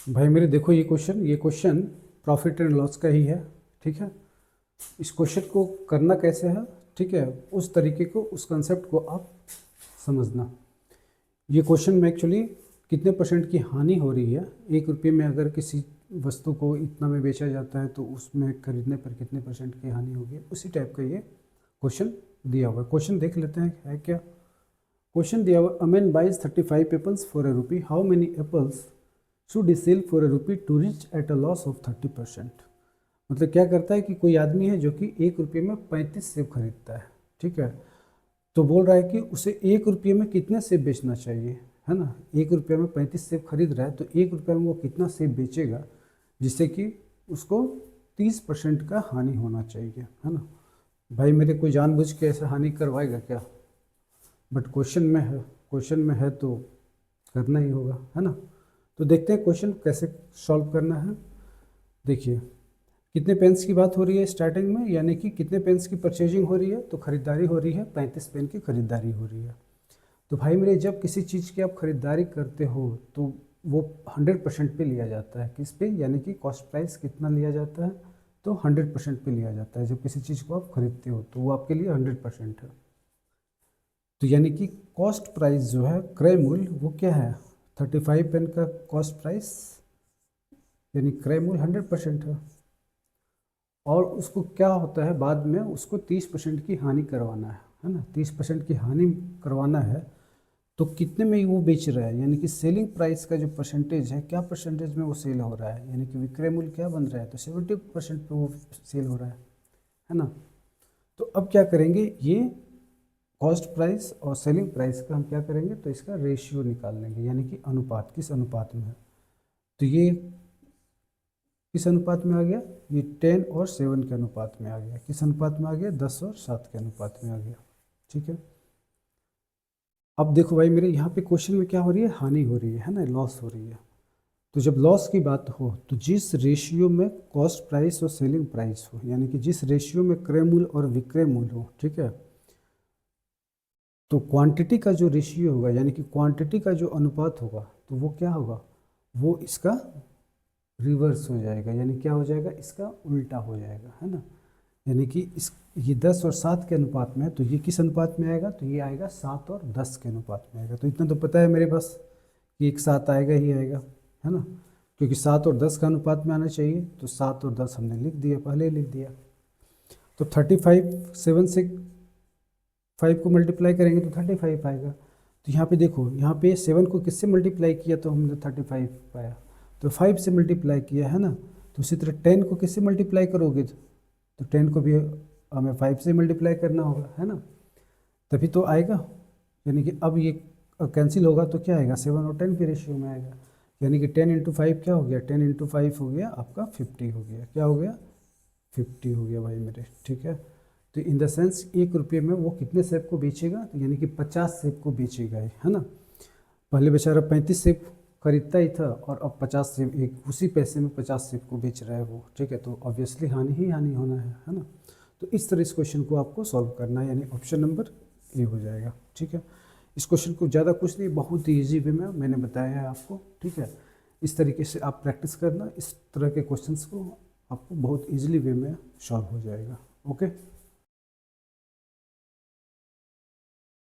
भाई मेरे देखो ये क्वेश्चन प्रॉफिट एंड लॉस का ही है। ठीक है, इस क्वेश्चन को करना कैसे है, ठीक है, उस तरीके को, उस कंसेप्ट को आप समझना। ये क्वेश्चन में एक्चुअली कितने परसेंट की हानि हो रही है, 1 रुपये में अगर किसी वस्तु को इतना में बेचा जाता है तो उसमें खरीदने पर कितने परसेंट की हानि होगी, उसी टाइप का ये क्वेश्चन दिया हुआ है। क्वेश्चन देख लेते हैं है क्या। क्वेश्चन दिया हुआ, a man buys 35 apples for ₹1, how many apples should he sell for ₹1 to reach at a loss of 30%। मतलब क्या करता है कि कोई आदमी है जो कि 1 रुपये में 35 सेब खरीदता है। ठीक है, तो बोल रहा है कि उसे 1 रुपये में कितने सेब बेचना चाहिए, है ना। 1 रुपये में 35 सेब खरीद रहा है तो 1 रुपये में वो कितना सेब बेचेगा जिससे कि उसको 30% का हानि होना चाहिए, है ना। भाई मेरे कोई जानबूझ के ऐसा हानि करवाएगा क्या, बट क्वेश्चन में है तो करना ही होगा, है ना। तो देखते हैं क्वेश्चन कैसे सॉल्व करना है। देखिए, कितने पेन्स की बात हो रही है स्टार्टिंग में, यानी कि कितने पेन्स की परचेजिंग हो रही है, तो खरीदारी हो रही है, 35 पेन की खरीदारी हो रही है। तो भाई मेरे, जब किसी चीज़ की आप खरीदारी करते हो तो वो 100% पे लिया जाता है। किस पे, यानी कि कॉस्ट प्राइस कितना लिया जाता है, तो 100% पे लिया जाता है। जब किसी चीज़ को आप खरीदते हो तो वो आपके लिए 100% है। तो यानी कि कॉस्ट प्राइस जो है, क्रय मूल्य, वो क्या है, 35 पेन का कॉस्ट प्राइस, यानी क्रय मूल्य 100% है। और उसको क्या होता है, बाद में उसको 30% की हानि करवाना है ना। 30% की हानि करवाना है तो कितने में वो बेच रहा है, यानी कि सेलिंग प्राइस का जो परसेंटेज है, क्या परसेंटेज में वो सेल हो रहा है, यानी कि विक्रय मूल्य क्या बन रहा है, तो 70% पे वो सेल हो रहा है ना। तो अब क्या करेंगे, ये कॉस्ट प्राइस और सेलिंग प्राइस का हम क्या करेंगे, तो इसका रेशियो निकाल लेंगे, यानी कि अनुपात, किस अनुपात में है। तो ये किस अनुपात में आ गया, ये 10 और 7 के अनुपात में आ गया। किस अनुपात में आ गया, 10 और 7 के अनुपात में आ गया। ठीक है, अब देखो भाई मेरे, यहाँ पे क्वेश्चन में क्या हो रही है, हानि हो रही है ना, लॉस हो रही है। तो जब लॉस की बात हो तो जिस रेशियो में कॉस्ट प्राइस और सेलिंग प्राइस हो, यानी कि जिस रेशियो में क्रय मूल्य और विक्रय मूल्य हो, ठीक है, तो क्वांटिटी का जो रेशियो होगा, यानी कि क्वांटिटी का जो अनुपात होगा, तो वो क्या होगा, वो इसका रिवर्स हो जाएगा, यानी क्या हो जाएगा, इसका उल्टा हो जाएगा, है ना। यानी कि इस ये 10 और 7 के अनुपात में है, तो ये किस अनुपात में आएगा, तो ये आएगा 7 और 10 के अनुपात में आएगा। तो इतना तो पता है मेरे पास कि एक 7 आएगा ही आएगा, है ना, क्योंकि 7 और 10 का अनुपात में आना चाहिए। तो 7 और 10 हमने लिख दिया, पहले ही लिख दिया। तो 35 7 से 5 को मल्टीप्लाई करेंगे तो 35 आएगा। तो यहाँ पे देखो, यहाँ पे 7 को किससे मल्टीप्लाई किया तो हमने 35 पाया, तो 5 से मल्टीप्लाई किया, है ना। तो उसी तरह 10 को किससे मल्टीप्लाई करोगे, तो 10 को भी हमें 5 से मल्टीप्लाई करना होगा, है ना, तभी तो आएगा। यानी कि अब ये कैंसिल होगा तो क्या आएगा, 7 और 10 के रेशियो में आएगा। यानी कि 10 × 5 क्या हो गया, 10 × 5 हो गया आपका 50 हो गया। क्या हो गया, 50 हो गया भाई मेरे। ठीक है, तो इन द सेंस 1 रुपये में वो कितने सेब को बेचेगा, तो यानी कि 50 सेब को बेचेगा, है ना। पहले बेचारा 35 सेब खरीदता ही था और अब 50 सेब, एक उसी पैसे में 50 सेब को बेच रहा है वो। ठीक है, तो ऑब्वियसली हानि ही हानि होना है ना। तो इस तरह इस क्वेश्चन को आपको सॉल्व करना है, यानी ऑप्शन नंबर ए हो जाएगा। ठीक है, इस क्वेश्चन को ज़्यादा कुछ नहीं, बहुत ही ईजी वे में मैंने बताया है आपको। ठीक है, इस तरीके से आप प्रैक्टिस करना, इस तरह के क्वेश्चंस को आपको बहुत ईजिली वे में सॉल्व हो जाएगा। ओके।